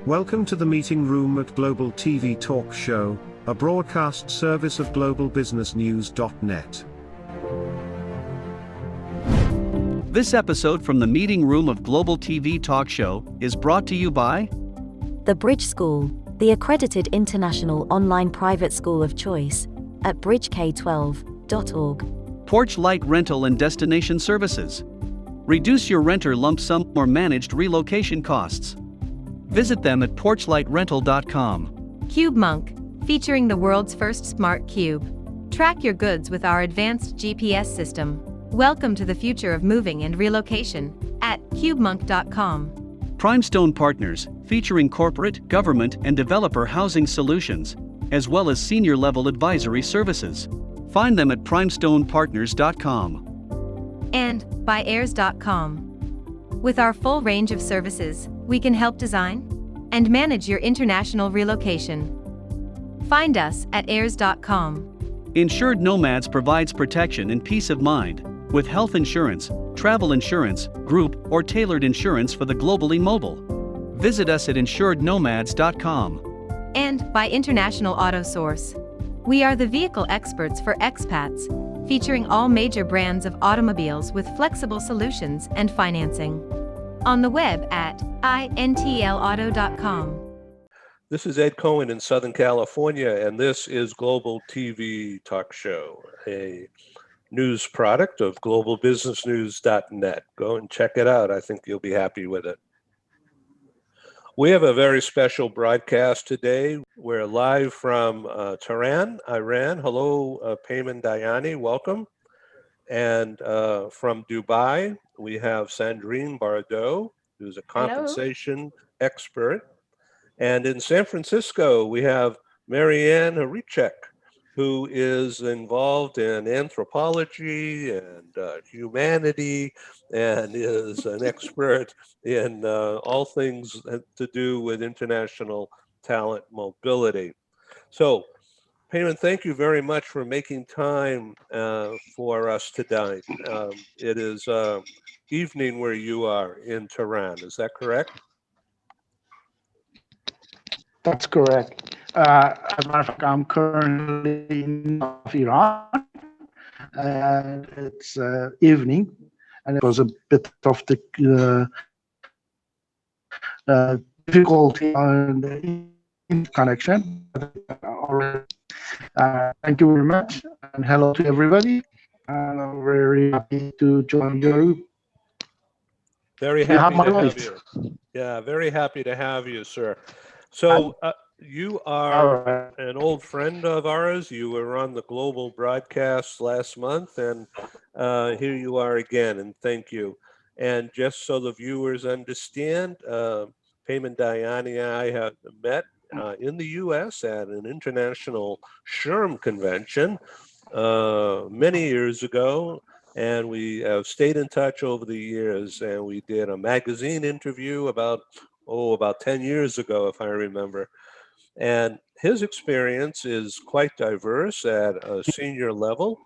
Welcome to the meeting room at Global TV Talk Show, a broadcast service of globalbusinessnews.net. This episode from the meeting room of Global TV Talk Show is brought to you by The Bridge School, the accredited international online private school of choice, at bridgek12.org. Porch Light Rental and Destination Services. Reduce your renter lump sum or managed relocation costs. Visit them at porchlightrental.com. CubeMonk, featuring the world's first smart cube. Track your goods with our advanced GPS system. Welcome to the future of moving and relocation at cubemonk.com. Primestone Partners, featuring corporate, government, and developer housing solutions, as well as senior-level advisory services. Find them at primestonepartners.com. And by heirs.com. With our full range of services, we can help design and manage your international relocation. Find us at heirs.com. Insured Nomads provides protection and peace of mind, with health insurance, travel insurance, group, or tailored insurance for the globally mobile. Visit us at insurednomads.com. And by International Auto Source. We are the vehicle experts for expats, featuring all major brands of automobiles with flexible solutions and financing. On the web at intlauto.com. This is Ed Cohen in Southern California, and this is Global TV Talk Show, a news product of globalbusinessnews.net. Go and check it out. I think you'll be happy with it. We have a very special broadcast today. We're live from Tehran, Iran. Hello, Peyman Dayyani, welcome. And from Dubai, we have Sandrine Bardot, who's a compensation expert. And in San Francisco, we have MaryAnn Hrichak, who is involved in anthropology and humanity and is an expert in all things to do with international talent mobility. So, Peyman, thank you very much for making time for us tonight. It is evening where you are in Tehran, is that correct? That's correct. As a matter of fact, I'm currently in Iran, and it's evening, and it was a bit of the difficulty on the connection. Thank you very much, and hello to everybody. And I'm very happy to join you. Very happy to have you. Yeah, very happy to have you, sir. So you are an old friend of ours. You were on the global broadcast last month, and here you are again, and thank you. And just so the viewers understand, Peyman Dayyani and I have met in the U.S. at an international SHRM convention many years ago, and we have stayed in touch over the years, and we did a magazine interview about 10 years ago, if I remember. And his experience is quite diverse at a senior level.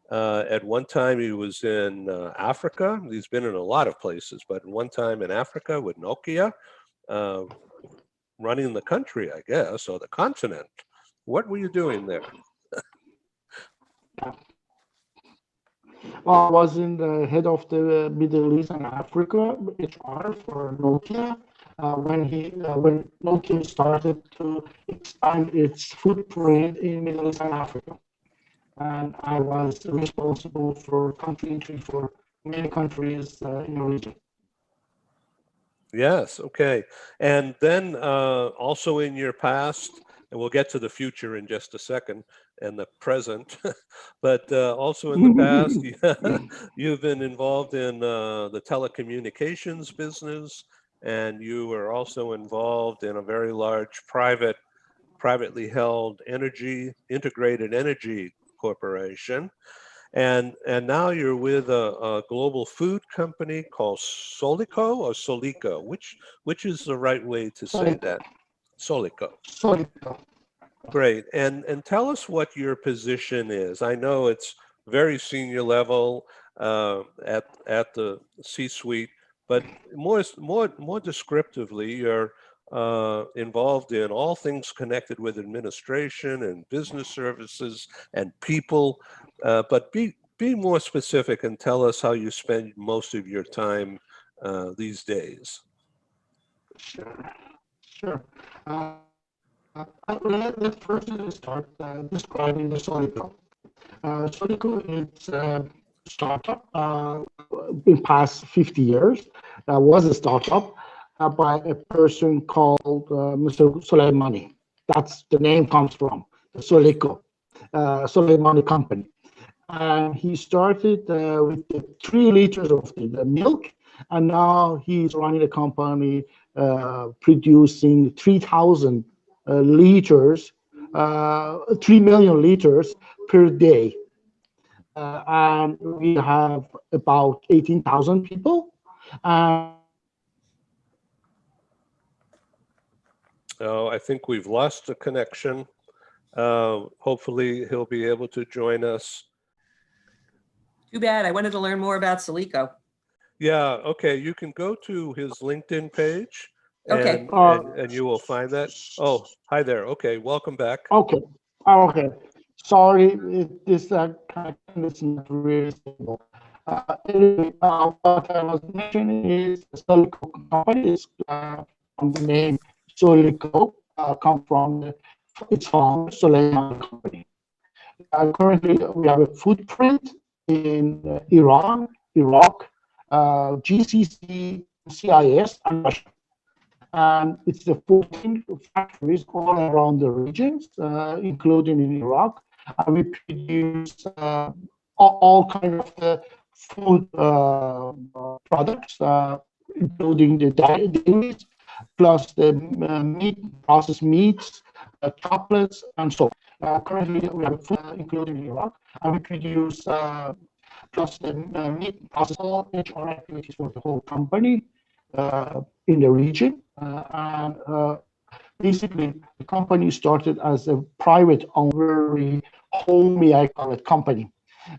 At one time, he was in Africa. He's been in a lot of places, but one time in Africa with Nokia, running the country, I guess, or the continent. What were you doing there? Well, I was in the head of the Middle East and Africa HR for Nokia. When Nokia started to expand its footprint in Middle East and Africa. And I was responsible for country entry for many countries in the region. Yes, okay. And then also in your past, and we'll get to the future in just a second, and the present, but also in the past, you've been involved in the telecommunications business, and you were also involved in a very large privately held integrated energy corporation. And now you're with a global food company called Solico or Solico. Which is the right way to say that? Solico. Solico. Great. And tell us what your position is. I know it's very senior level at the C-suite, but more descriptively, you're involved in all things connected with administration and business services and people. But be more specific and tell us how you spend most of your time these days. Sure. Sure. Let's first start describing the Solico. Solico is a startup in past 50 years. Was a startup by a person called Mr. Soleimani. That's the name comes from the Solico, Soleimani company. And he started with 3 liters of the milk, and now he's running a company producing 3,000 liters, 3 million liters per day. And we have about 18,000 people. I think we've lost the connection. Hopefully he'll be able to join us. Too bad. I wanted to learn more about Solico. Yeah, okay. You can go to his LinkedIn page Okay. and you will find that. Oh, hi there. Okay, welcome back. Okay. Okay. Sorry, this connection is not really stable. Anyway, what I was mentioning is the Solico company is from the name Solico, come from its founder, Soleimani company. Currently, we have a footprint in Iran, Iraq, GCC, CIS, and Russia. And it's the 14 factories all around the regions, including in Iraq. And we produce all kinds of the food products, including the dairies, plus the meat, processed meats, chocolates, and so on. Currently, we have food, including Iraq, and we produce plus the meat, processed all HR activities for the whole company in the region. Basically, the company started as a private owned, very homey, I call it, company.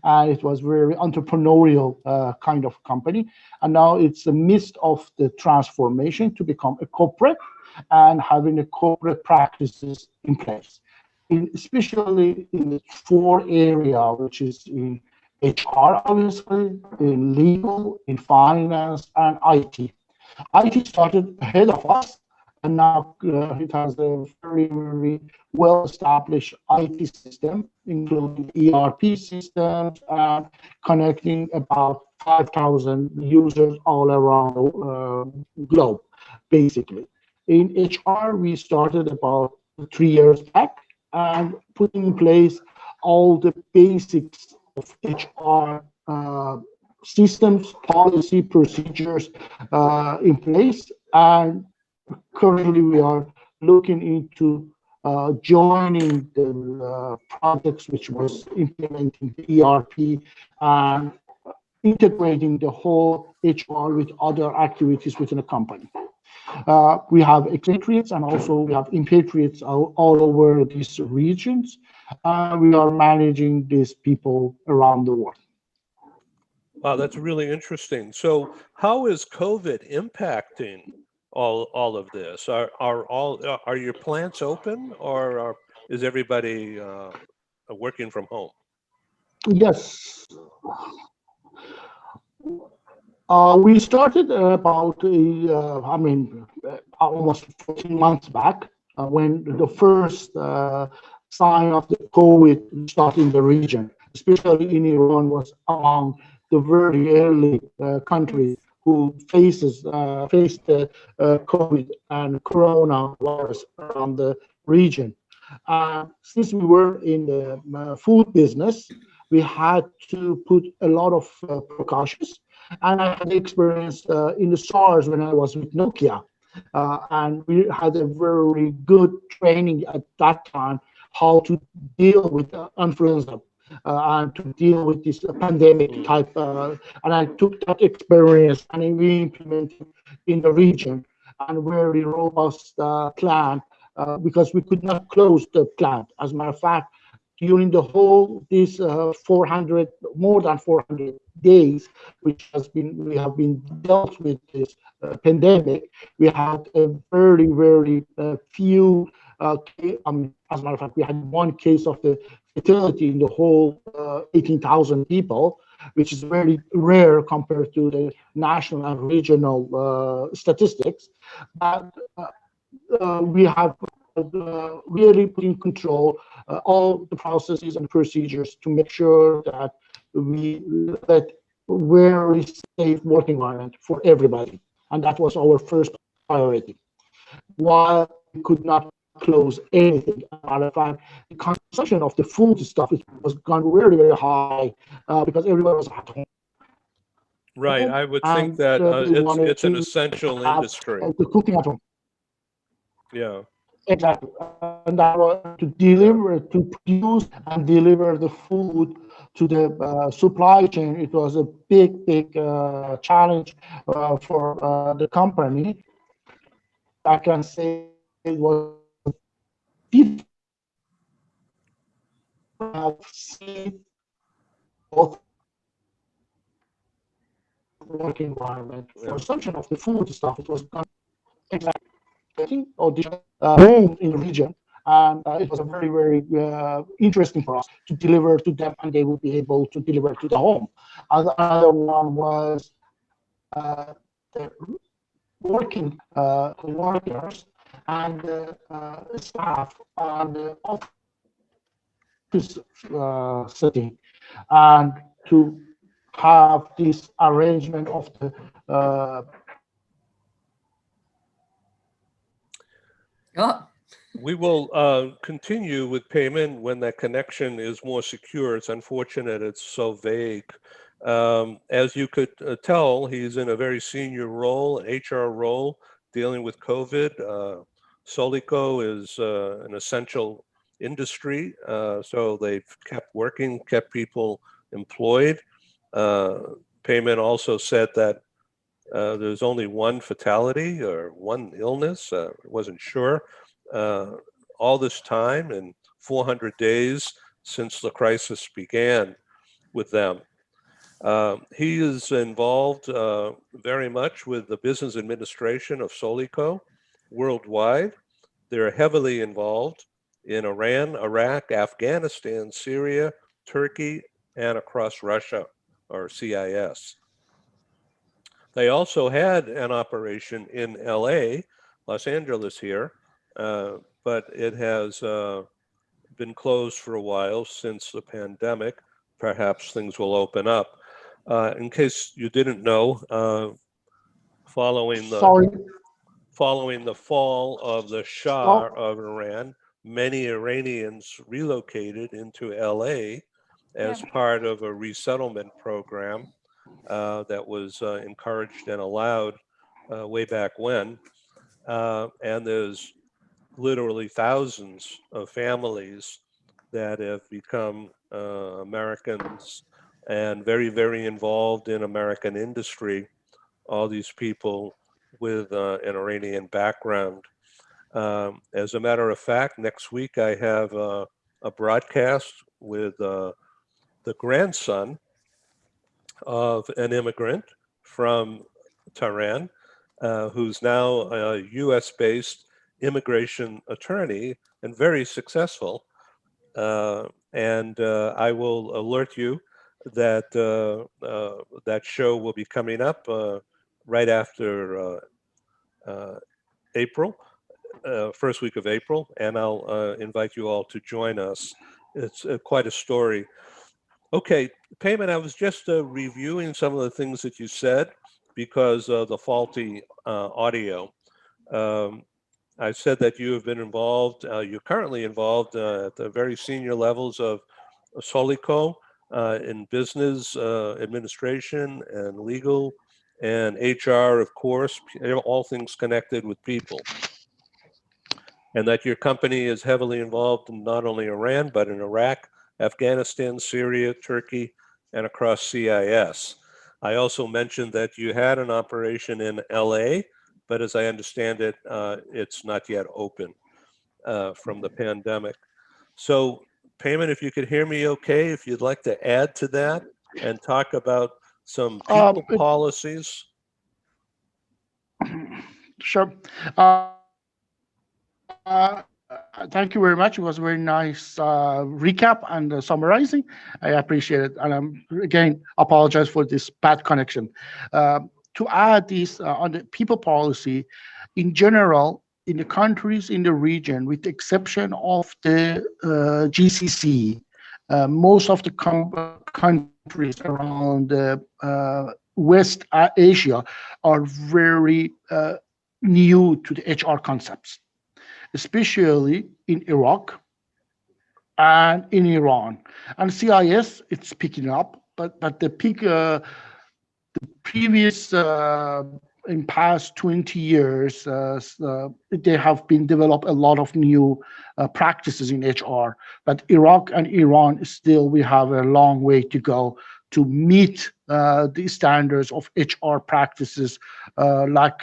And it was very entrepreneurial kind of company. And now it's the midst of the transformation to become a corporate and having the corporate practices in place, especially in the 4 areas, which is in HR, obviously, in legal, in finance, and IT. IT started ahead of us, and now it has a very, very well-established IT system, including ERP systems and connecting about 5,000 users all around the globe, basically. In HR, we started about 3 years back and putting in place all the basics of HR systems, policy, procedures in place. And currently we are looking into joining the projects which was implementing the ERP and integrating the whole HR with other activities within a company. We have expatriates and also we have impatriates all over these regions. We are managing these people around the world. Wow, that's really interesting. So how is COVID impacting all of this? Are your plants open, or is everybody working from home? Yes. We started about almost 14 months back when the first sign of the COVID started in the region, especially in Iran, was among the very early countries who faced the COVID and coronavirus around the region. Since we were in the food business, we had to put a lot of precautions. And I had experience in the SARS when I was with Nokia. And we had a very good training at that time how to deal with influenza and to deal with this pandemic type. And I took that experience and we implemented in the region and very robust plan because we could not close the plant. As a matter of fact, during the whole this 400, more than 400 days, which we have been dealt with this pandemic, we had a very few. As a matter of fact, we had one case of the fatality in the whole 18,000 people, which is very rare compared to the national and regional statistics. But we have really put in control all the processes and procedures to make sure that that very safe working environment for everybody, and that was our first priority. While we could not close anything, as a matter of fact, the consumption of the food stuff was gone very high because everybody was at home. Right. I would think And that we wanted it's an to essential have industry. the cooking at home. Yeah. Exactly. And that was to deliver, to produce and deliver the food to the supply chain. It was a big challenge for the company. I can say it was difficult to see both work environment. For assumption of the food stuff, it was done exactly audition home in the region. And it was a very interesting for us to deliver to them, and they would be able to deliver to the home. Another one was the working workers and staff on the office setting, and to have this arrangement of the Oh, We will continue with Peyman when that connection is more secure. It's unfortunate it's so vague. As you could tell, he's in a very senior role, an HR role, dealing with COVID. Solico is an essential industry, so they've kept working, kept people employed. Peyman also said that there's only one fatality or one illness, wasn't sure. All this time and 400 days since the crisis began with them. He is involved very much with the business administration of Solico worldwide. They're heavily involved in Iran, Iraq, Afghanistan, Syria, Turkey, and across Russia, or CIS. They also had an operation in LA, Los Angeles here, but it has been closed for a while since the pandemic. Perhaps things will open up. In case you didn't know, following the fall of the Shah of Iran, many Iranians relocated into LA as part of a resettlement program that was encouraged and allowed way back when. And there's literally thousands of families that have become Americans and very involved in American industry, all these people with an Iranian background. As a matter of fact, next week I have a broadcast with the grandson of an immigrant from Tehran, who's now a US-based immigration attorney and very successful. And I will alert you that that show will be coming up right after April, first week of April, and I'll invite you all to join us. It's quite a story. Okay, Peyman, I was just reviewing some of the things that you said because of the faulty audio. I said that you have been involved, you're currently involved at the very senior levels of Solico in business administration and legal and HR, of course, all things connected with people. And that your company is heavily involved in not only Iran, but in Iraq, Afghanistan, Syria, Turkey, and across CIS. I also mentioned that you had an operation in LA, but as I understand it, it's not yet open from the pandemic. So Peyman, if you could hear me okay, if you'd like to add to that and talk about some Uh, people policies. Sure. Thank you very much. It was a very nice recap and summarizing. I appreciate it. And I'm again apologize for this bad connection. To add this on the people policy, in general, in the countries in the region, with the exception of the GCC, most of the countries around West Asia are very new to the HR concepts, especially in Iraq and in Iran. And CIS, it's picking up, but the peak, the previous, in past 20 years, they have been developed a lot of new practices in HR. But Iraq and Iran, still we have a long way to go to meet the standards of HR practices like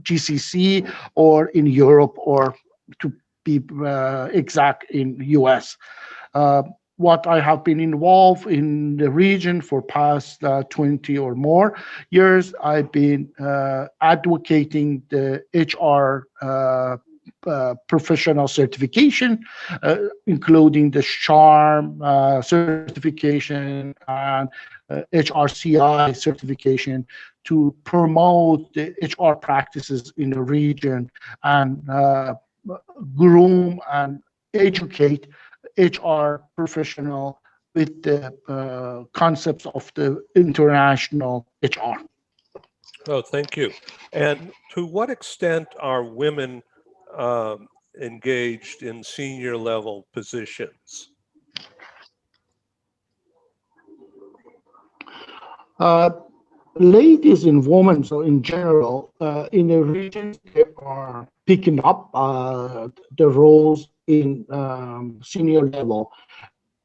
GCC or in Europe, or to be exact, in US. What I have been involved in the region for past 20 or more years, I've been advocating the HR professional certification, including the CHARM certification and HRCI certification, to promote the HR practices in the region and groom and educate HR professional with the concepts of the international HR. Oh, thank you. And to what extent are women engaged in senior level positions? Ladies and women, so in general, in the regions, they are picking up the roles in senior level.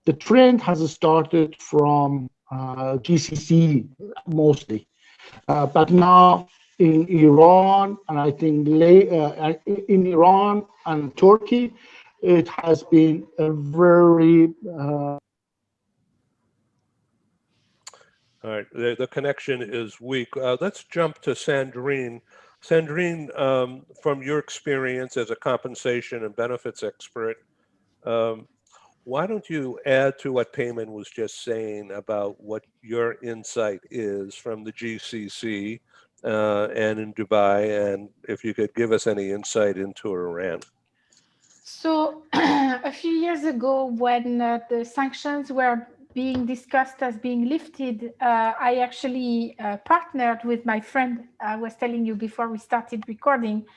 The trend has started from GCC mostly, but now in Iran, and I think in Iran and Turkey, it has been a very All right, the connection is weak. Let's jump to Sandrine. Sandrine, from your experience as a compensation and benefits expert, why don't you add to what Peyman was just saying about what your insight is from the GCC and in Dubai, and if you could give us any insight into Iran. So a few years ago, when the sanctions were being discussed as being lifted, I actually partnered with my friend I was telling you before we started recording,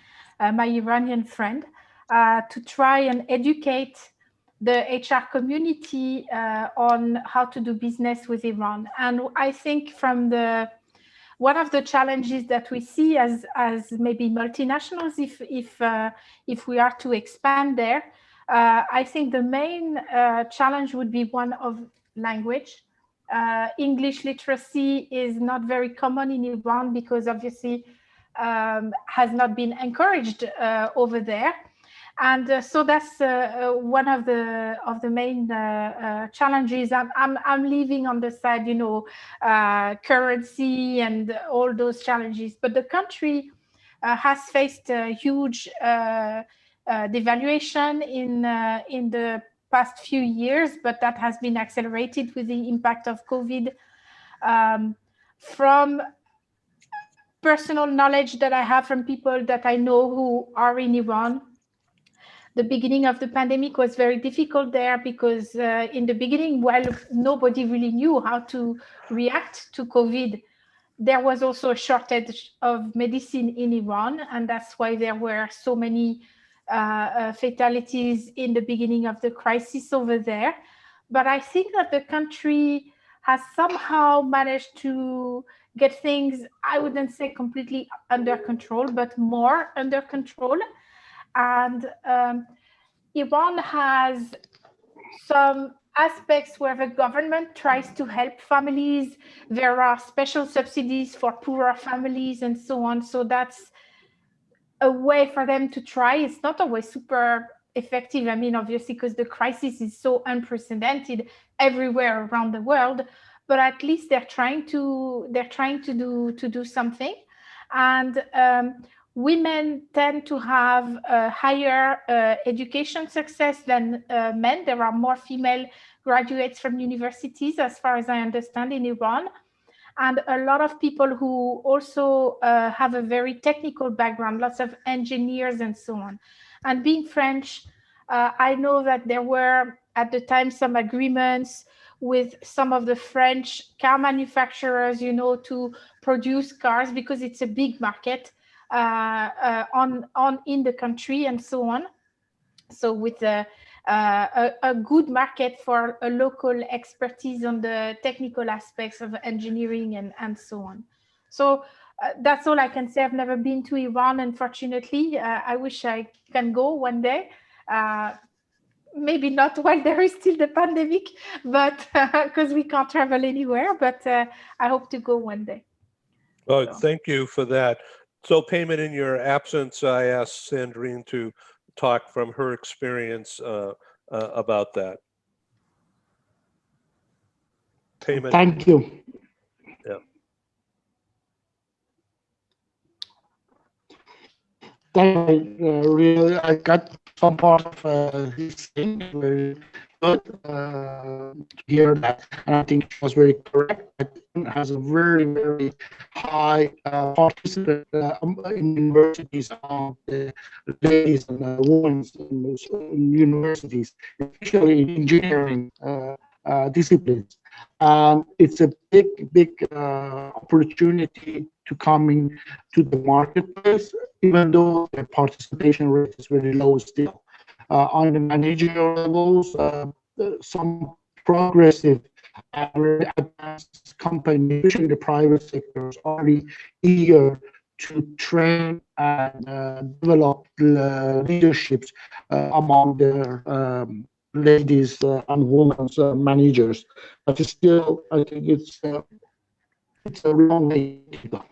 my Iranian friend, to try and educate the HR community on how to do business with Iran. And I think from one of the challenges that we see as maybe multinationals, if we are to expand there, I think the main challenge would be one of language. English literacy is not very common in Iran because obviously has not been encouraged over there. And so that's one of the main challenges. I'm leaving on the side, currency and all those challenges. But the country has faced a huge devaluation in the past few years, but that has been accelerated with the impact of COVID. From personal knowledge that I have from people that I know who are in Iran, the beginning of the pandemic was very difficult there because in the beginning, while nobody really knew how to react to COVID, there was also a shortage of medicine in Iran, and that's why there were so many fatalities in the beginning of the crisis over there. But I think that the country has somehow managed to get things, I wouldn't say completely under control, but more under control. And Iran has some aspects where the government tries to help families. There are special subsidies for poorer families and so on. So that's a way for them to try. It's not always super effective. I mean, obviously, because the crisis is so unprecedented everywhere around the world, but at least they're trying to do something. And women tend to have higher education success than men. There are more female graduates from universities, as far as I understand, in Iran. And a lot of people who also have a very technical background, lots of engineers and so on. And being French, I know that there were at the time some agreements with some of the French car manufacturers, you know, to produce cars because it's a big market on in the country and so on. So with a good market for a local expertise on the technical aspects of engineering and so on. So that's all I can say. I've never been to Iran, unfortunately. I wish I can go one day. Maybe not while there is still the pandemic, but because we can't travel anywhere, but I hope to go one day. Well, thank you for that. So, Peyman, in your absence, I asked Sandrine to talk from her experience about that. Peyman. Thank you. Yeah. I got some part of his thing very good to hear that, and I think it was very correct. It has a very, very high participant in universities of the ladies and women in universities, especially in engineering disciplines. And it's a big opportunity to come in to the marketplace, even though the participation rate is very low still. On the managerial levels, some progressive and very advanced companies, especially the private sectors, are really eager to train and develop leaderships among their ladies and women managers. But still, I think it's a long way to go.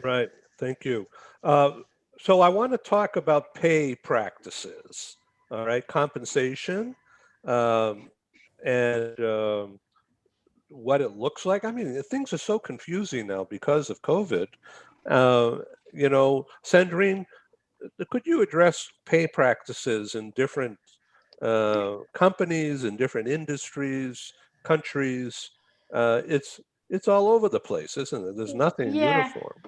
Right. Thank you. So I want to talk about pay practices, all right, compensation, and what it looks like. I mean, things are so confusing now because of COVID. You know, Sandrine, could you address pay practices in different companies, in different industries, countries? It's all over the place, isn't it? There's nothing uniform.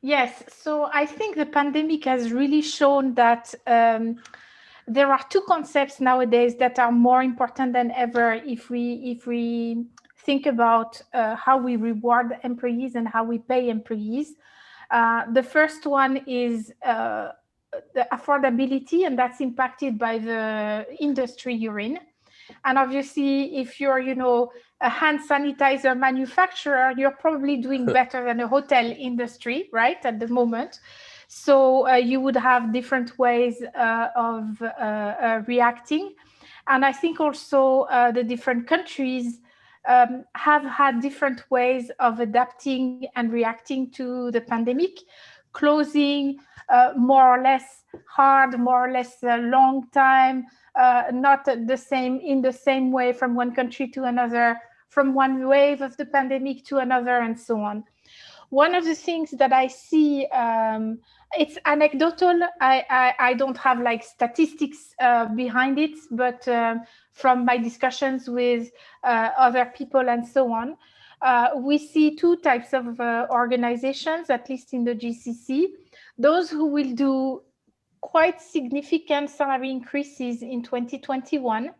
Yes. So I think the pandemic has really shown that there are two concepts nowadays that are more important than ever if we think about how we reward employees and how we pay employees. The first one is the affordability, and that's impacted by the industry you're in. And obviously, if you're, you know, a hand sanitizer manufacturer, you're probably doing better than a hotel industry, right, at the moment. So you would have different ways of reacting. And I think also the different countries have had different ways of adapting and reacting to the pandemic, closing more or less hard, more or less a long time, not the same in the same way from one country to another, from one wave of the pandemic to another, and so on. One of the things that I see, it's anecdotal. I don't have like statistics behind it, but from my discussions with other people and so on, we see two types of organizations, at least in the GCC. Those who will do quite significant salary increases in 2021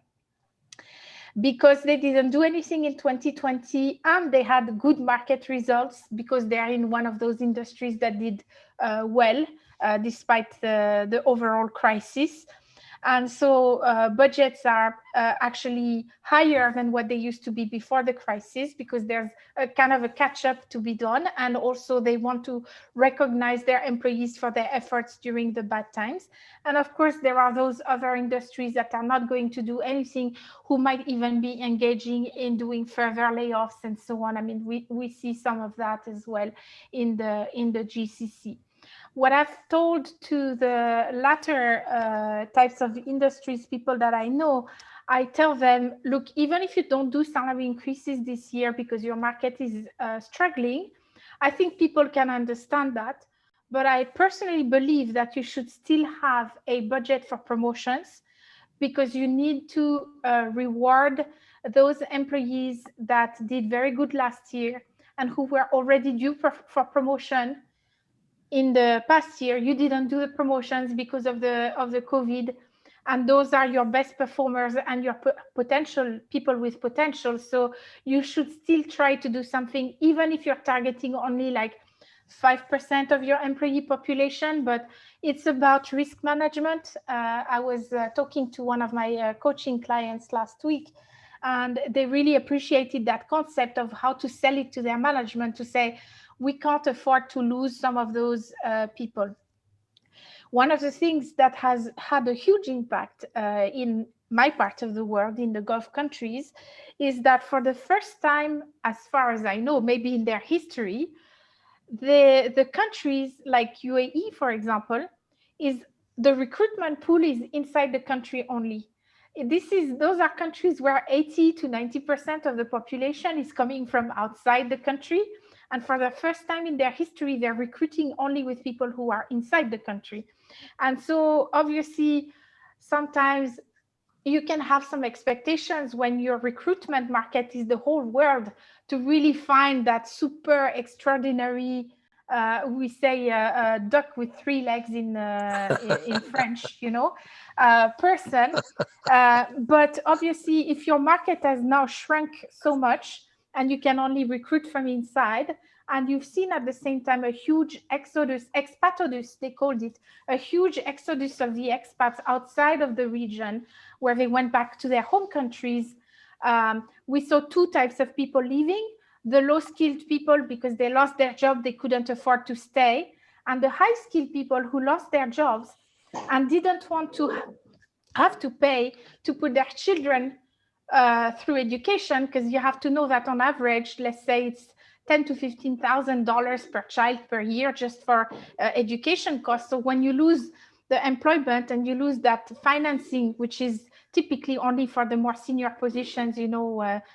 because they didn't do anything in 2020 and they had good market results because they are in one of those industries that did well despite the overall crisis. And so budgets are actually higher than what they used to be before the crisis because there's a kind of a catch up to be done. And also they want to recognize their employees for their efforts during the bad times. And of course, there are those other industries that are not going to do anything, who might even be engaging in doing further layoffs and so on. I mean, we see some of that as well in the GCC. What I've told to the latter types of industries, people that I know, I tell them, look, even if you don't do salary increases this year because your market is struggling, I think people can understand that. But I personally believe that you should still have a budget for promotions, because you need to reward those employees that did very good last year and who were already due for promotion in the past year. You didn't do the promotions because of the COVID, and those are your best performers and your potential people with potential. So you should still try to do something, even if you're targeting only like 5% of your employee population. But it's about risk management. I was talking to one of my coaching clients last week, and they really appreciated that concept of how to sell it to their management, to say, we can't afford to lose some of those people. One of the things that has had a huge impact in my part of the world, in the Gulf countries, is that for the first time, as far as I know, maybe in their history, the countries like UAE, for example, is the recruitment pool is inside the country only. Those are countries where 80 to 90% of the population is coming from outside the country. And for the first time in their history, they're recruiting only with people who are inside the country. And so obviously, sometimes you can have some expectations when your recruitment market is the whole world to really find that super extraordinary, we say duck with three legs in French, person. But obviously, if your market has now shrunk so much and you can only recruit from inside, and you've seen at the same time a huge expatodus, they called it, a huge exodus of the expats outside of the region where they went back to their home countries. We saw two types of people leaving: the low-skilled people because they lost their job, they couldn't afford to stay, and the high-skilled people who lost their jobs and didn't want to have to pay to put their children through education, because you have to know that on average, let's say it's $10,000 to $15,000 per child per year just for education costs. So when you lose the employment and you lose that financing, which is typically only for the more senior positions,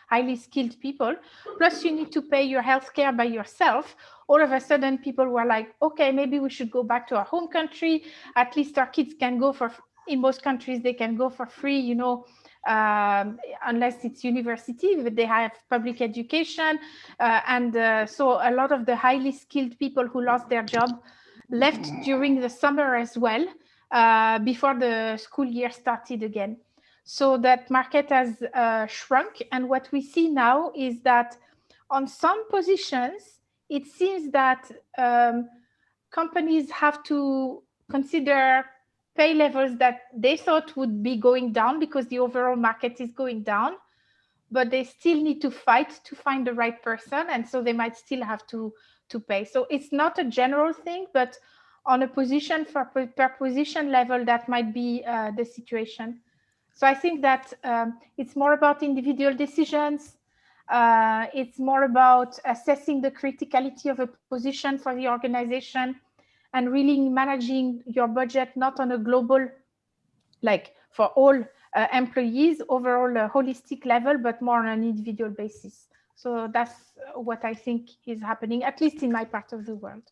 highly skilled people, plus you need to pay your healthcare by yourself, all of a sudden people were like, okay, maybe we should go back to our home country. At least our kids can go in most countries, they can go for free, unless it's university, but they have public education. So a lot of the highly skilled people who lost their job left during the summer as well, before the school year started again. So that market has shrunk. And what we see now is that on some positions, it seems that companies have to consider pay levels that they thought would be going down because the overall market is going down, but they still need to fight to find the right person. And so they might still have to pay. So it's not a general thing, but on a position per position level, that might be the situation. So I think that it's more about individual decisions. It's more about assessing the criticality of a position for the organization, and really managing your budget, not on a global, like for all employees, overall holistic level, but more on an individual basis. So that's what I think is happening, at least in my part of the world.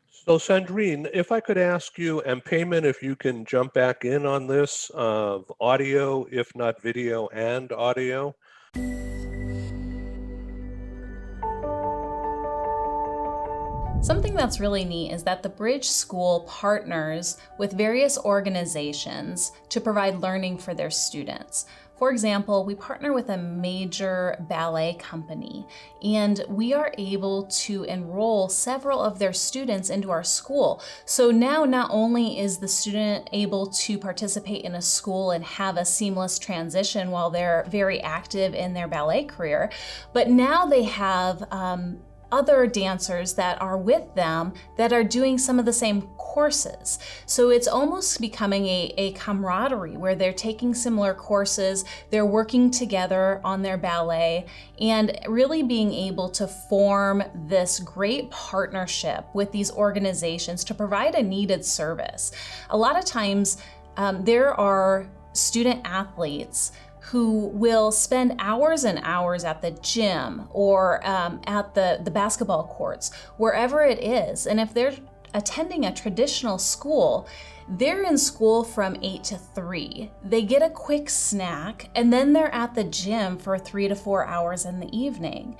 So Sandrine, if I could ask you, and Peyman, if you can jump back in on this, of audio, if not video and audio. Something that's really neat is that the Bridge School partners with various organizations to provide learning for their students. For example, we partner with a major ballet company, and we are able to enroll several of their students into our school. So now not only is the student able to participate in a school and have a seamless transition while they're very active in their ballet career, but now they have other dancers that are with them that are doing some of the same courses. So it's almost becoming a camaraderie where they're taking similar courses, they're working together on their ballet, and really being able to form this great partnership with these organizations to provide a needed service. A lot of times there are student athletes who will spend hours and hours at the gym or at the basketball courts, wherever it is. And if they're attending a traditional school, they're in school from 8 to 3. They get a quick snack, and then they're at the gym for 3 to 4 hours in the evening.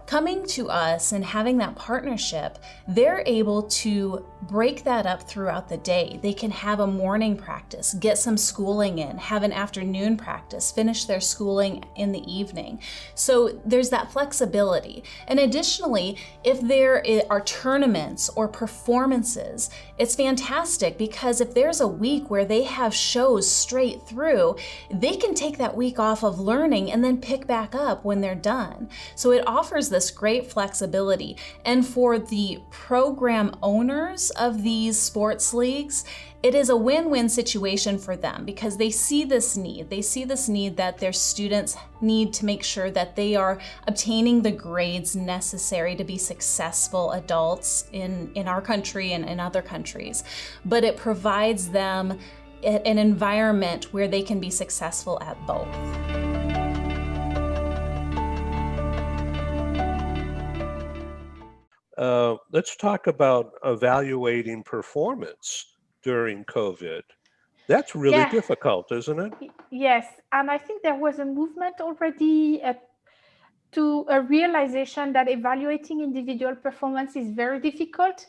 Coming to us and having that partnership, they're able to break that up throughout the day. They can have a morning practice, get some schooling in, have an afternoon practice, finish their schooling in the evening. So there's that flexibility. And additionally, if there are tournaments or performances, it's fantastic because if there's a week where they have shows straight through, they can take that week off of learning and then pick back up when they're done. So it offers this great flexibility. And for the program owners of these sports leagues, it is a win-win situation for them because they see this need. They see this need that their students need to make sure that they are obtaining the grades necessary to be successful adults in our country and in other countries. But it provides them an environment where they can be successful at both. Let's talk about evaluating performance during COVID. That's really difficult, isn't it? Yes, and I think there was a movement already to a realization that evaluating individual performance is very difficult,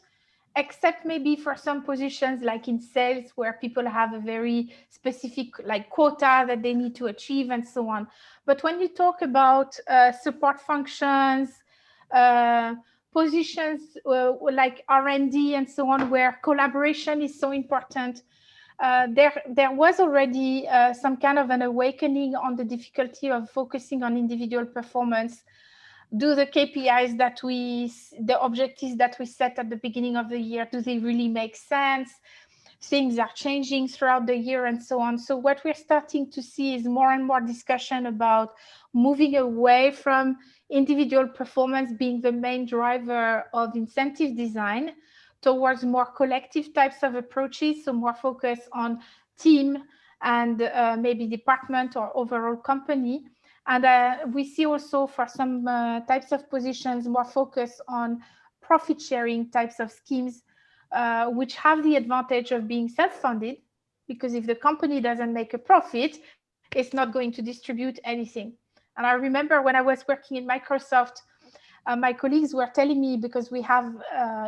except maybe for some positions like in sales where people have a very specific quota that they need to achieve and so on. But when you talk about support functions, positions like R&D and so on, where collaboration is so important, there was already some kind of an awakening on the difficulty of focusing on individual performance. Do the KPIs the objectives that we set at the beginning of the year, do they really make sense? Things are changing throughout the year and so on. So what we're starting to see is more and more discussion about moving away from individual performance being the main driver of incentive design towards more collective types of approaches, so more focus on team and maybe department or overall company. And we see also for some types of positions more focus on profit sharing types of schemes, which have the advantage of being self-funded, because if the company doesn't make a profit, it's not going to distribute anything. And I remember when I was working in Microsoft, my colleagues were telling me, because we have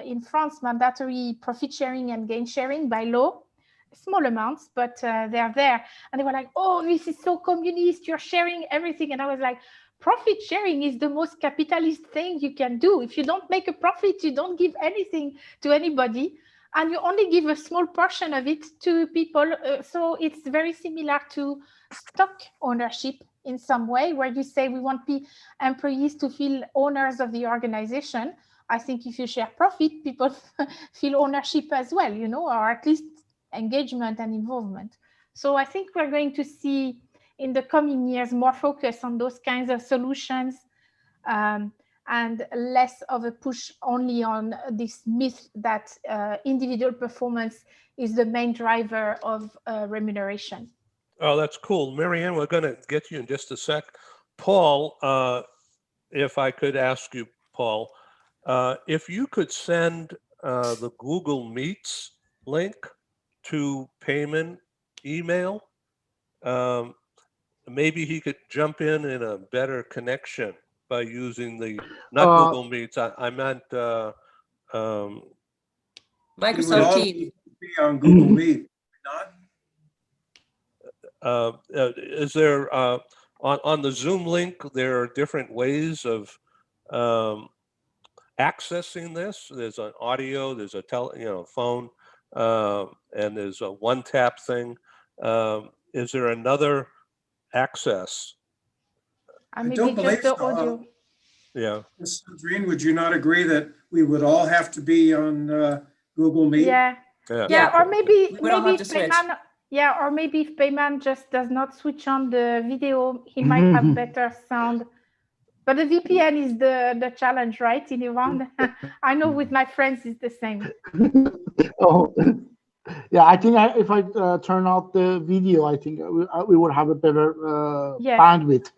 in France mandatory profit sharing and gain sharing by law, small amounts, but they're there. And they were like, oh, this is so communist, you're sharing everything. And I was like, profit sharing is the most capitalist thing you can do. If you don't make a profit, you don't give anything to anybody, and you only give a small portion of it to people. So it's very similar to stock ownership in some way, where you say we want employees to feel owners of the organization. I think if you share profit, people feel ownership as well, or at least engagement and involvement. So I think we're going to see in the coming years more focus on those kinds of solutions, and less of a push only on this myth that individual performance is the main driver of remuneration. Oh, that's cool. MaryAnn, we're going to get you in just a sec. Paul, if I could ask you, Paul, if you could send the Google Meets link to Peyman email, maybe he could jump in a better connection by using the, not Google Meets, I meant Microsoft Teams. Be on Google Meet, not? Is there, on the Zoom link, there are different ways of accessing this? There's an audio, there's a phone, and there's a one-tap thing. Is there another access? And maybe just the audio. Yeah. Ms. Sandrine, would you not agree that we would all have to be on Google Meet? Yeah. Yeah. Yeah, or maybe We would all have to if switch. Peyman, yeah, or maybe if Peyman just does not switch on the video, he might Mhm. have better sound. But the VPN is the challenge, right? In Iran, I know with my friends it's the same. Oh, yeah. I think if I turn out the video, I think we would have a better Yes. bandwidth.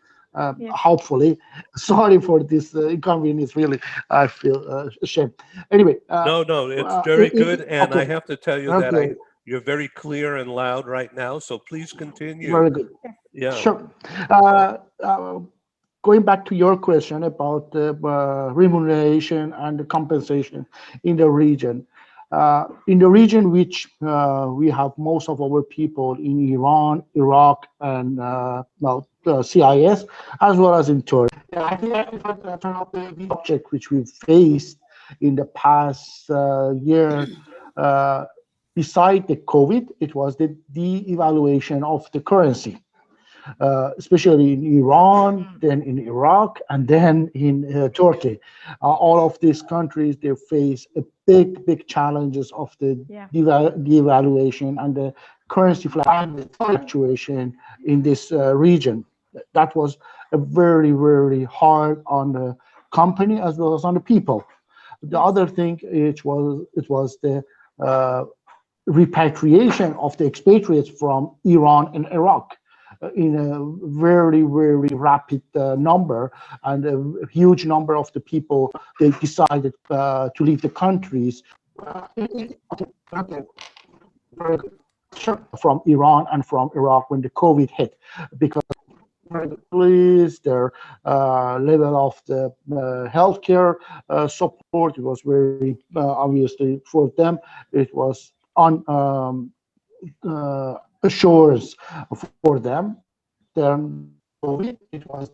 Yes. Hopefully. Sorry for this inconvenience. Really, I feel ashamed. Anyway. No, it's very good, and okay. I have to tell you that Okay. you're very clear and loud right now. So please continue. Very good. Yeah. Sure. Going back to your question about the remuneration and the compensation in the region. In the region which we have most of our people in Iran, Iraq, and CIS, as well as in Turkey. I think if I turn out the object which we faced in the past year, beside the COVID, it was the de-evaluation of the currency. Especially in Iran, then in Iraq, and then in Turkey. All of these countries, they face a big challenges of the devaluation and the currency fluctuation in this region. That was a very hard on the company as well as on the people. The other thing, it was the repatriation of the expatriates from Iran and Iraq. In a very rapid number, and a huge number of the people, they decided to leave the countries from Iran and from Iraq when the COVID hit, because their level of the healthcare support, it was very obviously for them, it was assures for them. Then it was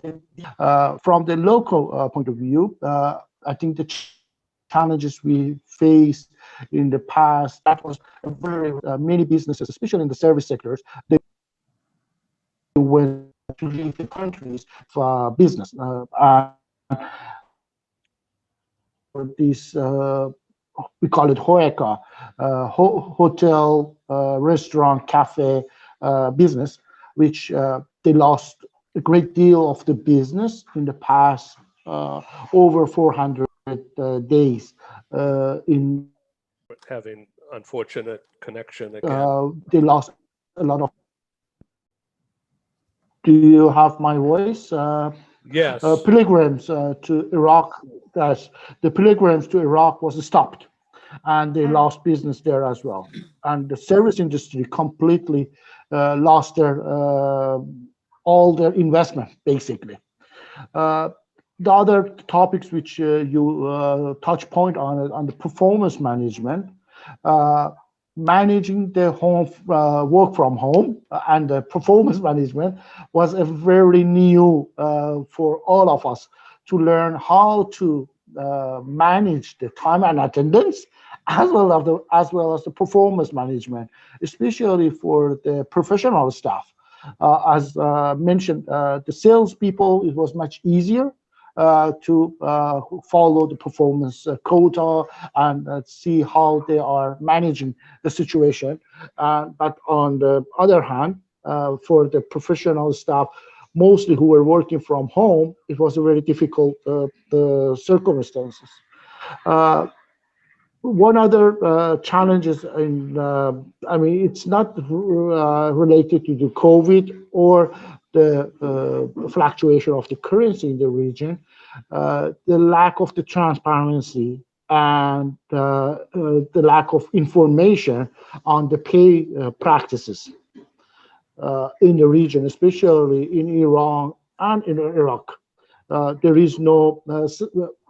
from the local point of view. I think the challenges we faced in the past, that was very many businesses, especially in the service sectors, they went to leave the countries for business. This we call it HOECA, hotel, restaurant, cafe business, which they lost a great deal of the business in the past over 400 days. In having unfortunate connection again. They lost a lot of. Do you have my voice? Yes. Pilgrims to Iraq. The pilgrims to Iraq was stopped, and they lost business there as well. And the service industry completely lost their all their investment, basically. The other topics which you touch point on the performance management, managing the home work from home and the performance management was a very new for all of us to learn how to manage the time and attendance as well as the performance management, especially for the professional staff. As mentioned, the salespeople, it was much easier to follow the performance quota and see how they are managing the situation. But on the other hand, for the professional staff, mostly who were working from home, it was a very difficult circumstances. One other challenge is it's not related to the COVID or the fluctuation of the currency in the region, the lack of the transparency and the lack of information on the pay practices in the region, especially in Iran and in Iraq. There is no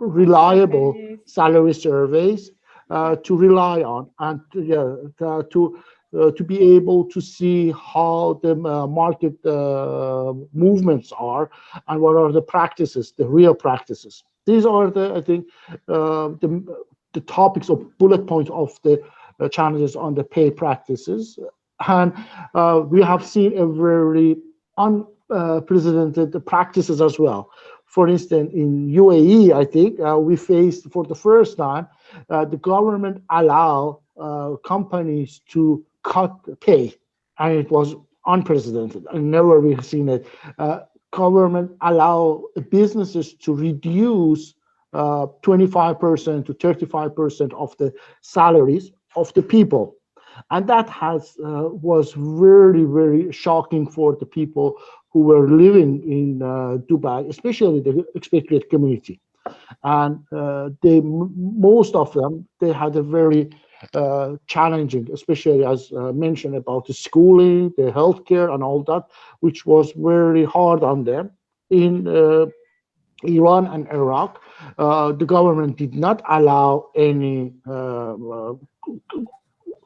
reliable salary surveys to rely on, and to be able to see how the market movements are and what are the practices, the real practices. These are the topics of bullet points of the challenges on the pay practices. And we have seen a very unprecedented practices as well For instance, in UAE, I think we faced for the first time, the government allow companies to cut pay, and it was unprecedented. I never we've seen it. Government allow businesses to reduce 25% to 35% of the salaries of the people. And that was very, very shocking for the people who were living in Dubai, especially the expatriate community. And most of them, they had a very challenging, especially as mentioned about the schooling, the healthcare, and all that, which was very hard on them. In Iran and Iraq, the government did not allow any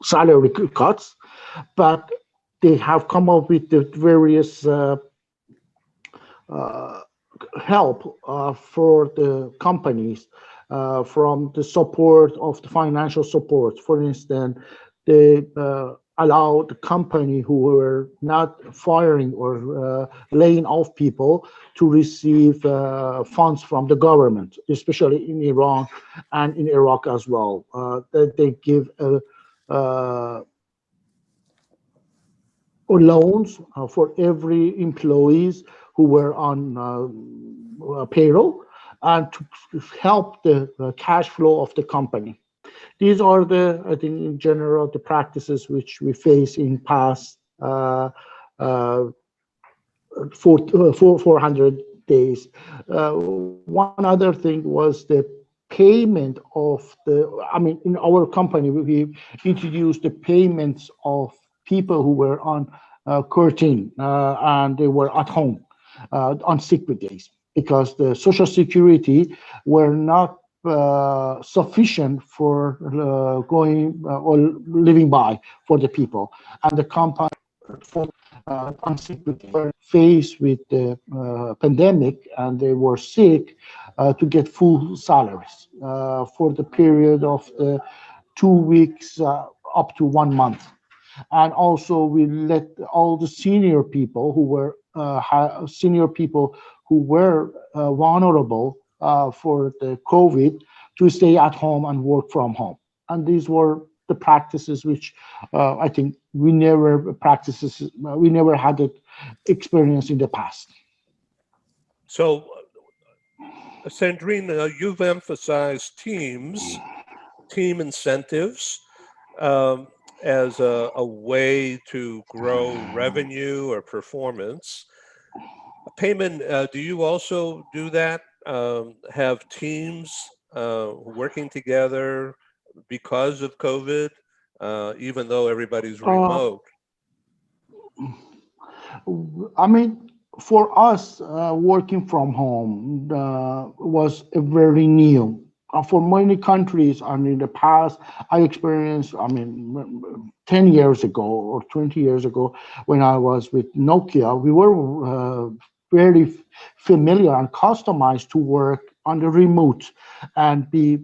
salary cuts, but they have come up with the various help for the companies from the support of the financial support. For instance, they allow the company who were not firing or laying off people to receive funds from the government, especially in Iran and in Iraq as well. That they give loans for every employees who were on payroll, and to help the cash flow of the company. These are the, I think, in general, the practices which we face in past 400 days. One other thing was the payment of in our company, we introduced the payments of people who were on quarantine and they were at home on sick days, because the Social Security were not sufficient for going or living by for the people. And the company on sick were faced with the pandemic, and they were sick to get full salaries for the period of 2 weeks up to 1 month. And also we let all the senior people who were vulnerable for the COVID to stay at home and work from home. And these were the practices which I think we never had it experience in the past. So, Sandrine, you've emphasized team incentives as a way to grow revenue or performance. Peyman, do you also do that? Have teams working together because of COVID, even though everybody's remote? For us, working from home was very new. For many countries, in the past, I experienced, 10 years ago or 20 years ago, when I was with Nokia, we were very familiar and customized to work on the remote and be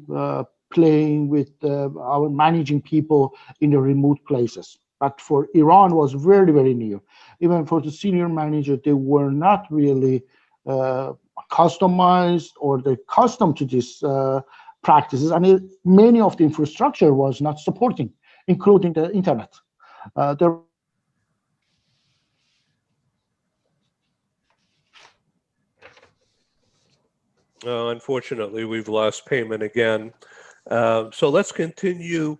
playing with our managing people in the remote places. But for Iran, was very, very new. Even for the senior manager, they were not really customized or they accustomed to these practices. And many of the infrastructure was not supporting, including the internet. Unfortunately, we've lost Peyman again. So let's continue.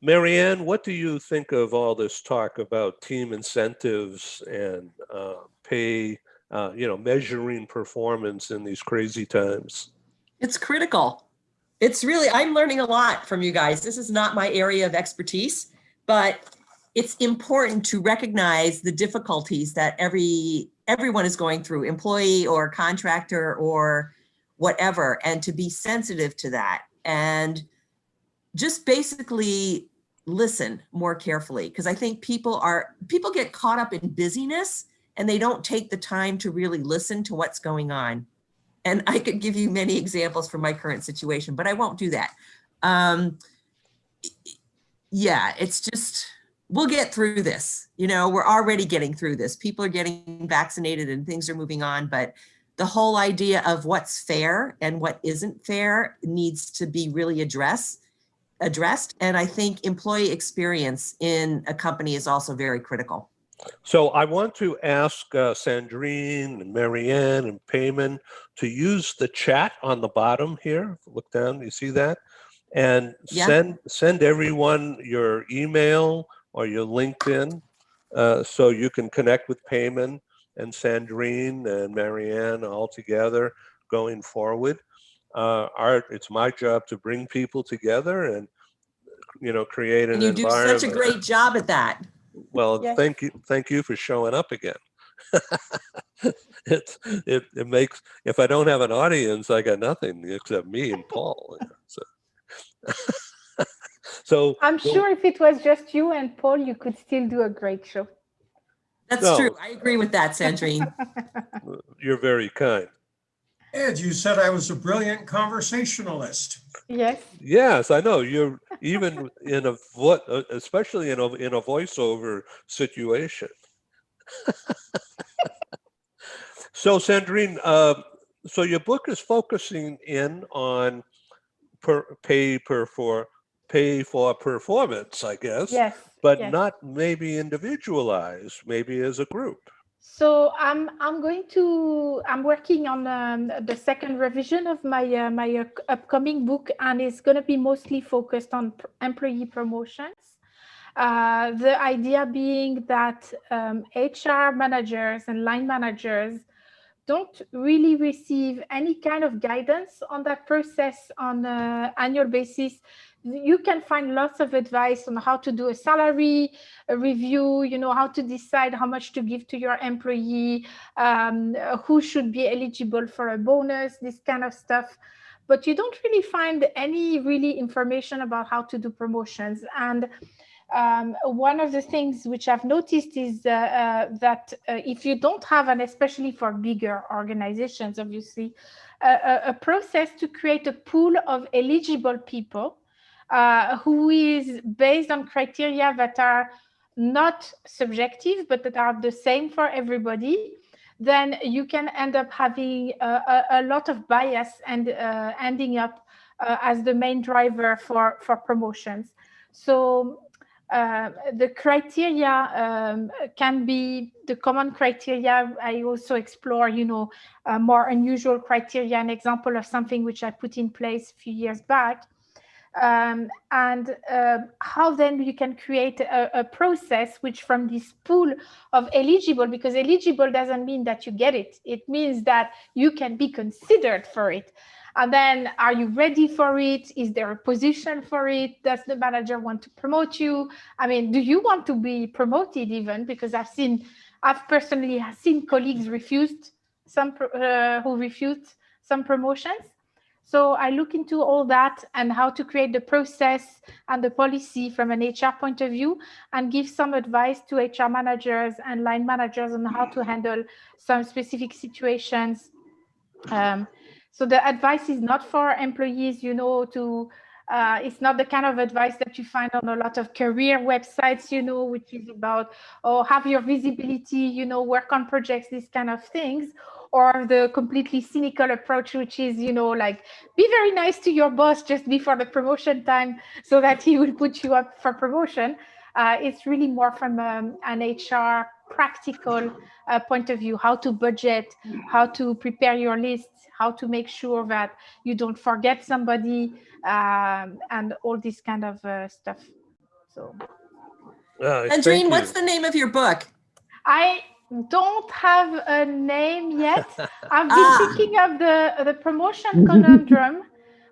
MaryAnn, what do you think of all this talk about team incentives and pay, measuring performance in these crazy times? It's critical. It's really, I'm learning a lot from you guys. This is not my area of expertise, but it's important to recognize the difficulties that everyone is going through, employee or contractor or whatever, and to be sensitive to that. And just basically listen more carefully, because I think people get caught up in busyness and they don't take the time to really listen to what's going on. And I could give you many examples from my current situation, but I won't do that. Yeah, it's just, we'll get through this. We're already getting through this. People are getting vaccinated and things are moving on, but the whole idea of what's fair and what isn't fair needs to be really addressed. And I think employee experience in a company is also very critical. So I want to ask Sandrine and MaryAnn and Peyman to use the chat on the bottom here. Look down, you see that? And send everyone your email or your LinkedIn so you can connect with Peyman and Sandrine and MaryAnn all together going forward. It's my job to bring people together and, you know, create an environment. And you do such a great job at that. Well, yes. Thank you for showing up again. It makes, if I don't have an audience, I got nothing except me and Paul. So I'm sure if it was just you and Paul, you could still do a great show. That's true. I agree with that, Sandrine. You're very kind. Ed, you said I was a brilliant conversationalist. Yes. Yes, I know. You're even in especially in a voiceover situation. So, Sandrine, so your book is focusing in on pay for performance, I guess. Yes. But yes. not maybe individualized, maybe as a group. So I'm working on the second revision of my upcoming book, and it's going to be mostly focused on employee promotions. The idea being that HR managers and line managers don't really receive any kind of guidance on that process on an annual basis. You can find lots of advice on how to do a salary review, you know, how to decide how much to give to your employee, who should be eligible for a bonus, this kind of stuff. But you don't really find any really information about how to do promotions. And one of the things which I've noticed is that if you don't have, and especially for bigger organizations, obviously, a process to create a pool of eligible people who is based on criteria that are not subjective, but that are the same for everybody, then you can end up having a lot of bias and ending up as the main driver for promotions. So the criteria can be the common criteria. I also explore, you know, more unusual criteria, an example of something which I put in place a few years back. And how then you can create a process which from this pool of eligible, because eligible doesn't mean that you get it. It means that you can be considered for it. And then, are you ready for it? Is there a position for it? Does the manager want to promote you? I mean, do you want to be promoted even? Because I've personally seen colleagues who refused some promotions. So I look into all that and how to create the process and the policy from an HR point of view, and give some advice to HR managers and line managers on how to handle some specific situations. So the advice is not for employees, you know, it's not the kind of advice that you find on a lot of career websites, you know, which is about, oh, have your visibility, you know, work on projects, these kind of things, or the completely cynical approach, which is, you know, like, be very nice to your boss just before the promotion time so that he will put you up for promotion. It's really more from an HR practical point of view, how to budget, how to prepare your lists, how to make sure that you don't forget somebody, and all this kind of stuff. So, Sandrine, what's the name of your book? I don't have a name yet. I've been thinking of the promotion conundrum,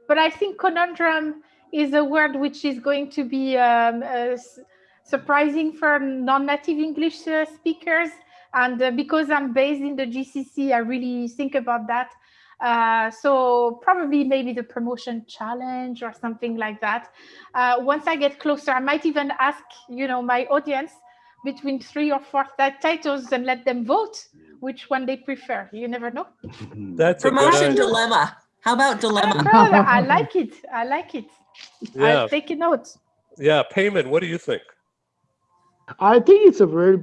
but I think conundrum is a word which is going to be surprising for non-native English speakers. And because I'm based in the GCC, I really think about that. So probably maybe the promotion challenge or something like that. Once I get closer, I might even ask, you know, my audience between 3 or 4 titles and let them vote which one they prefer. You never know. That's promotion dilemma. How about dilemma? I like it. I like it. Yeah. I'll take a note. Yeah, Peyman, what do you think? I think it's a very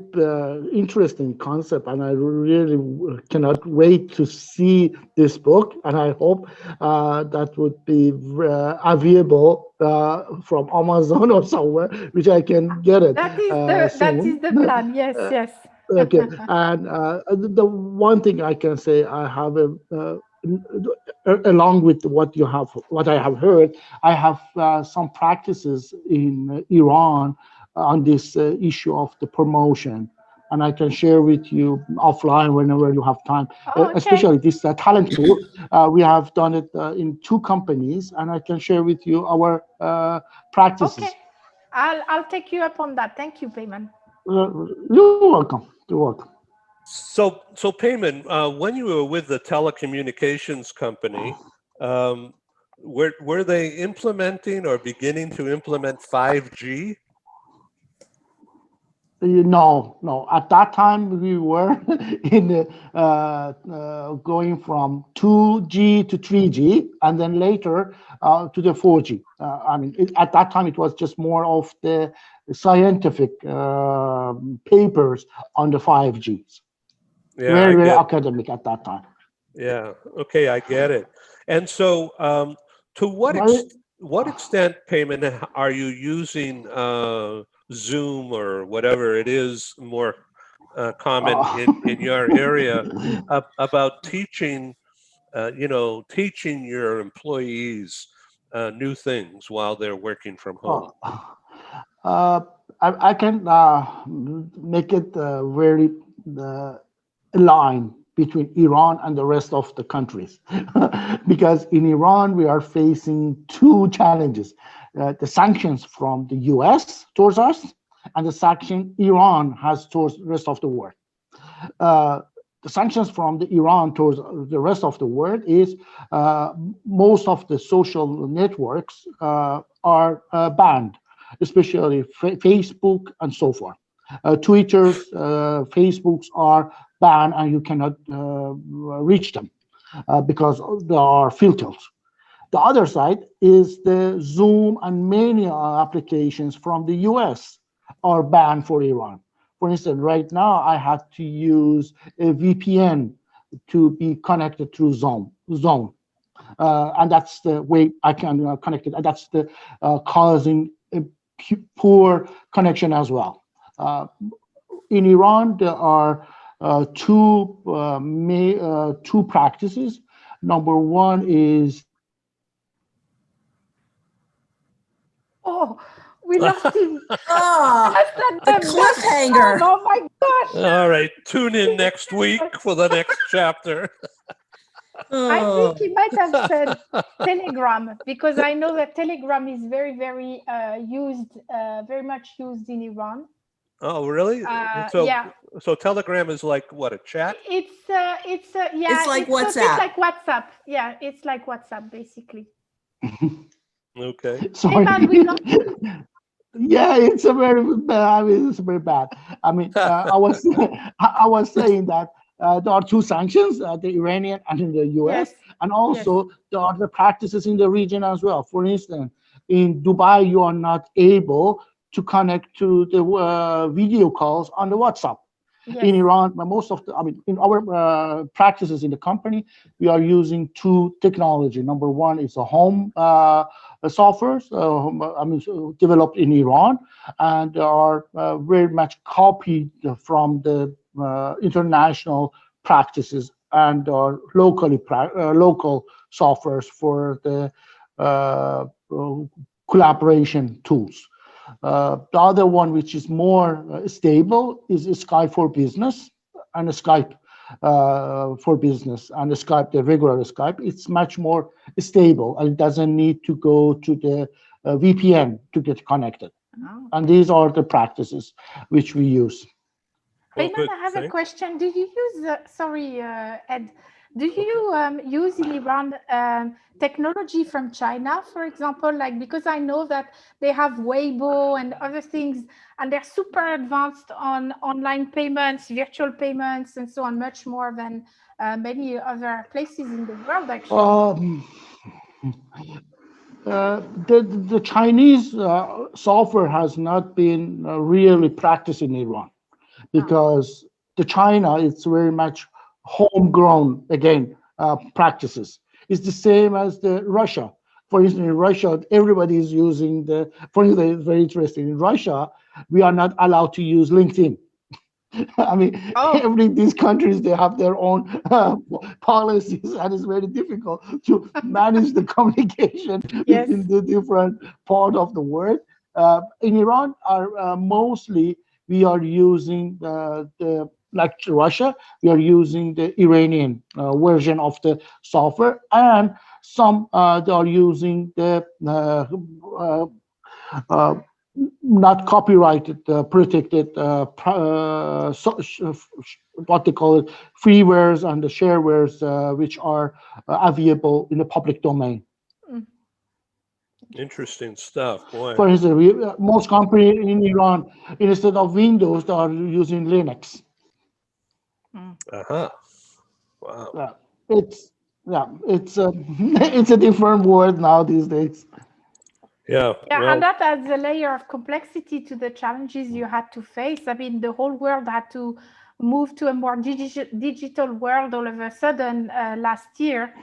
interesting concept, and I really cannot wait to see this book. And I hope that would be available from Amazon or somewhere, which I can get it That is soon. the plan. Yes, Uh, yes. Okay, and the one thing I can say, I have along with what I have heard, I have some practices in Iran on this issue of the promotion, and I can share with you offline whenever you have time. Oh, okay. Especially this talent pool, we have done it in 2 companies, and I can share with you our practices. Okay, I'll take you up on that. Thank you, Peyman. You're welcome. You're welcome. So Peyman, when you were with the telecommunications company, were they implementing or beginning to implement 5G? No. At that time, we were in going from 2G to 3G, and then later to the 4G. At that time, it was just more of the scientific papers on the 5Gs. Yeah, very academic at that time. Yeah. Okay, I get it. And so, to what extent, Peyman, are you using Zoom or whatever it is more common in your area about teaching, teaching your employees new things while they're working from home? I can make it very line between Iran and the rest of the countries. Because in Iran, we are facing 2 challenges. The sanctions from the US towards us, and the sanction Iran has towards the rest of the world. The sanctions from the Iran towards the rest of the world is most of the social networks are banned, especially Facebook and so forth. Twitters, Facebooks are banned, and you cannot reach them because there are filters. The other side is the Zoom and many applications from the US are banned for Iran. For instance, right now I have to use a VPN to be connected through Zoom. And that's the way I can connect it. And that's the causing a poor connection as well. In Iran, there are 2 practices. Number one is. Oh, we lost him. The cliffhanger. Oh my gosh. All right, tune in next week for the next chapter. I think he might have said Telegram, because I know that Telegram is very, very very much used in Iran. Oh, really? Yeah. So Telegram is like what, a chat? It's like WhatsApp. So it's like WhatsApp. Yeah, it's like WhatsApp basically. Okay. Sorry. Yeah, it's very bad. It's very bad. I was saying that there are 2 sanctions, the Iranian and in the US, yes. And also there are the practices in the region as well. For instance, in Dubai, you are not able to connect to the video calls on the WhatsApp. Yes. In Iran, in our practices in the company, we are using 2 technology. Number one is a home software, developed in Iran, and they are very much copied from the international practices, and are local softwares for the collaboration tools. The other one, which is more stable, is Skype for Business, and Skype for Business, and Skype, the regular Skype. It's much more stable, and it doesn't need to go to the VPN to get connected. Oh. And these are the practices which we use. Peyman, I have a question. Do you use, Ed, do you use in Iran technology from China, for example? Like, because I know that they have Weibo and other things, and they're super advanced on online payments, virtual payments, and so on, much more than many other places in the world, actually. The Chinese software has not been really practiced in Iran because the China is very much homegrown again practices. It's the same as the Russia. For instance, in Russia, everybody is using the. For instance, it's very interesting. In Russia, we are not allowed to use LinkedIn. I mean, these countries, they have their own policies, and it's very difficult to manage the communication between the different part of the world. In Iran, mostly we are using like Russia, we are using the Iranian version of the software, and some they are using the not copyrighted, protected, what they call it, freewares and the sharewares, which are available in the public domain. Interesting stuff, boy. For instance, most companies in Iran, instead of Windows, they are using Linux. Wow. It's it's a different world now these days. Yeah, and that adds a layer of complexity to the challenges you had to face. I mean, the whole world had to move to a more digital world all of a sudden last year.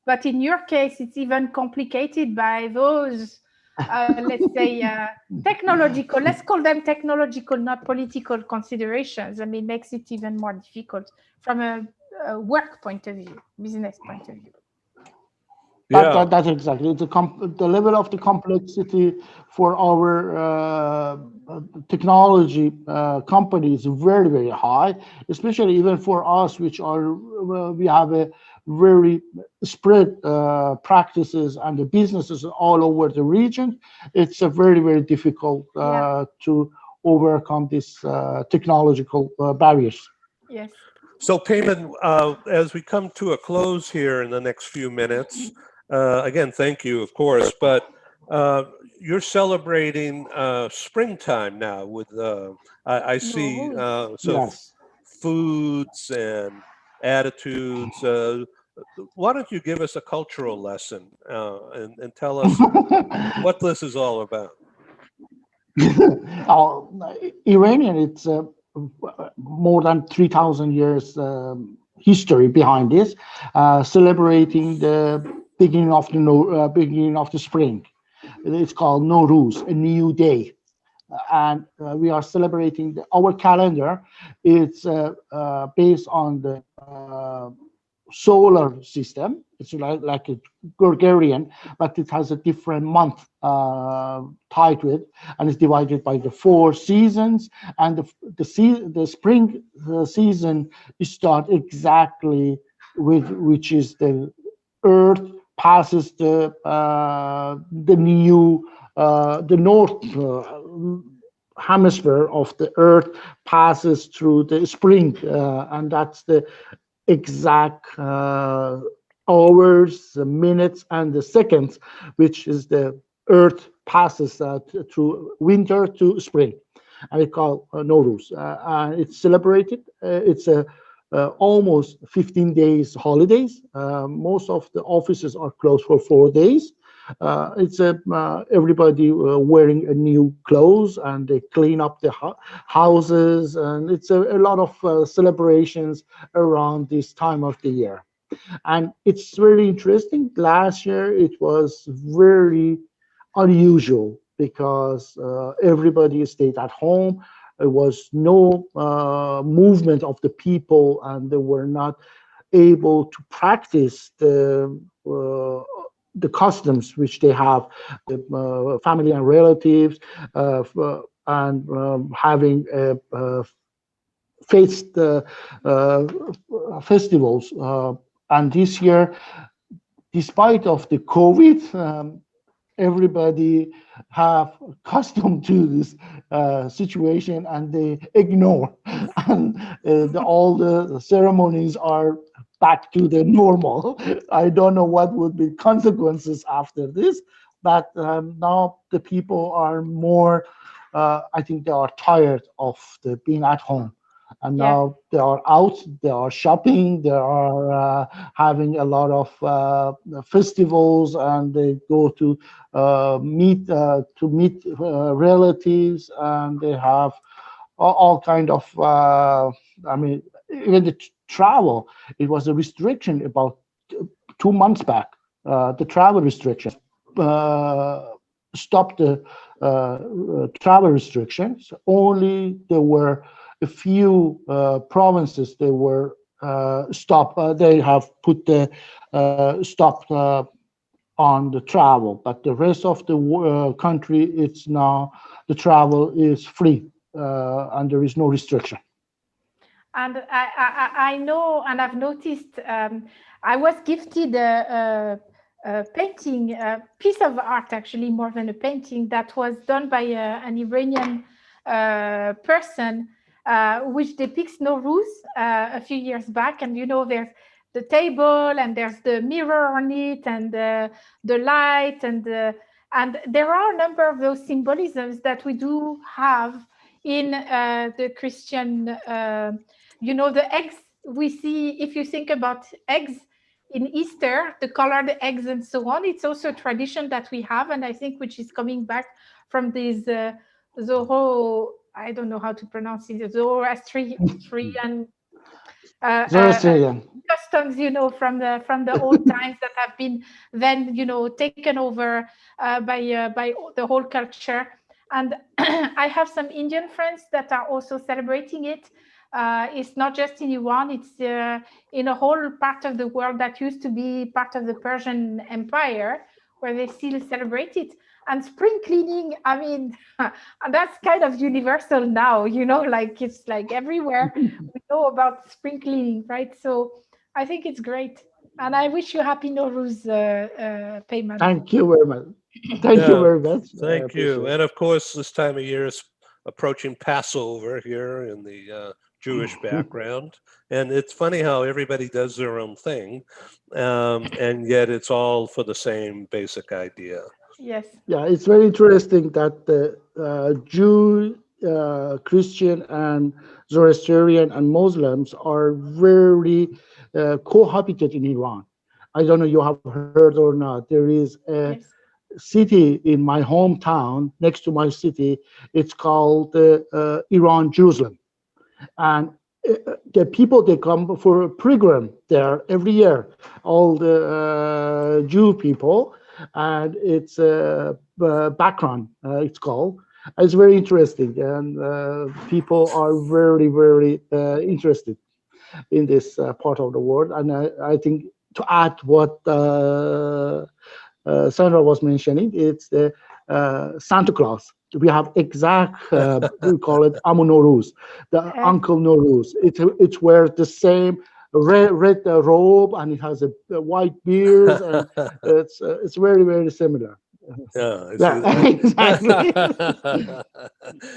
But in your case, it's even complicated by those, let's say, technological, let's call them technological, not political considerations. I mean, makes it even more difficult from a work point of view, business point of view. That's exactly the level of the complexity for our technology companies is very, very high, especially even for us, which are we have a very spread practices and the businesses all over the region. It's a very, very difficult to overcome these technological barriers. Yes. So Peyman, as we come to a close here in the next few minutes, again, thank you, of course, but you're celebrating springtime now with, I see, foods and attitudes. Why don't you give us a cultural lesson and tell us what this is all about? Iranian, it's more than 3,000 years history behind this, celebrating the beginning of the spring. It's called Nowruz, a new day, and we are celebrating our calendar. It's based on the solar system. It's like a Gregorian, but it has a different month tied to it, and it's divided by the 4 seasons. And the spring season starts exactly with which is the Earth passes the north hemisphere of the Earth passes through the spring, and that's the exact hours, the minutes, and the seconds, which is the Earth passes through winter to spring, and it's called Nowruz. And it's celebrated. It's almost 15 days holidays. Most of the offices are closed for 4 days. It's everybody wearing a new clothes, and they clean up the houses, and it's a lot of celebrations around this time of the year. And it's really interesting. Last year it was very unusual because everybody stayed at home. There was no movement of the people, and they were not able to practice the customs which they have, the family and relatives, and having festivals. And this year, despite of the COVID, everybody have accustomed to this situation, and they ignore, and all the ceremonies are back to the normal. I don't know what would be consequences after this, but now the people are more, I think they are tired of being at home, And Yeah. now they are out, they are shopping, they are having a lot of festivals, and they go to meet relatives, and they have all kind of I mean, even the travel, it was a restriction about 2 months back. The travel restrictions stopped the travel restrictions. Only there were a few provinces they were stopped. They have put the stop on the travel, but the rest of the country, it's now the travel is free, and there is no restriction. And I know, and I've noticed, I was gifted a painting, a piece of art, actually, more than a painting, that was done by an Iranian person, which depicts Nowruz a few years back. And, you know, there's the table, and there's the mirror on it, and the light, and there are a number of those symbolisms that we do have in the Christian, you know, the eggs we see. If you think about eggs in Easter, the colored eggs and so on, it's also a tradition that we have, and I think which is coming back from these I don't know how to pronounce it, Zoroastrian customs, you know, from the old times, that have been then, you know, taken over by the whole culture. And I have some Indian friends that are also celebrating it. It's not just in Iran, it's in a whole part of the world that used to be part of the Persian Empire, where they still celebrate it. And spring cleaning, I mean, that's kind of universal now, you know, like it's like everywhere we know about spring cleaning, right? So I think it's great. And I wish you happy Nowruz, Peyman. Thank you very much. Thank you very much. Thank you. And of course, this time of year is approaching Passover here in the Jewish background. And it's funny how everybody does their own thing, and yet it's all for the same basic idea. Yes. Yeah, it's very interesting that the Jew, Christian, and Zoroastrian and Muslims are very cohabited in Iran. I don't know you have heard or not. There is a city in my hometown next to my city. It's called Iran, Jerusalem. And the people, they come for a pilgrim there every year, all the Jew people, and it's a background, it's called. It's very interesting, and people are very, very interested in this part of the world. And I think to add what Sandra was mentioning, it's the Santa Claus. We have exact, we call it Amu Nowruz, the Uncle Nowruz. It's wears the same red robe, and it has a white beard, and it's very, very similar. Yeah, exactly.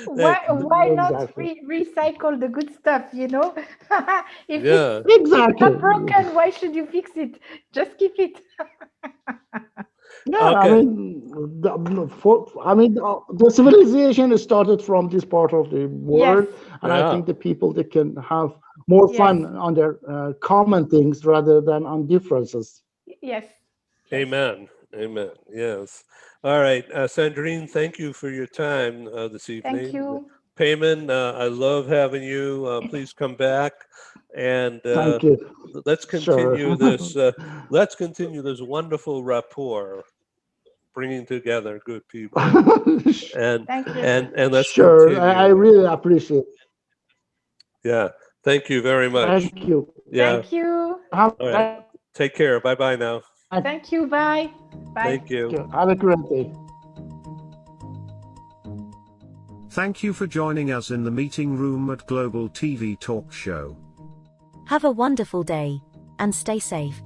Why not recycle the good stuff, you know? If exactly. it's not broken, why should you fix it? Just keep it. Yeah, okay. The civilization started from this part of the world, and I think the people, they can have more fun on their common things rather than on differences. Yes. Amen. Amen. Yes. All right, Sandrine, thank you for your time this evening. Thank you. Peyman, I love having you. Please come back, and thank you. Let's continue this. Let's continue this wonderful rapport, bringing together good people. And let's continue. I really appreciate it. Yeah. Thank you very much. Thank you. Yeah. Thank you. All right. Take care. Bye bye now. Thank you. Bye. Bye. Thank you. Have a great day. Thank you for joining us in the meeting room at Global TV Talk Show. Have a wonderful day, and stay safe.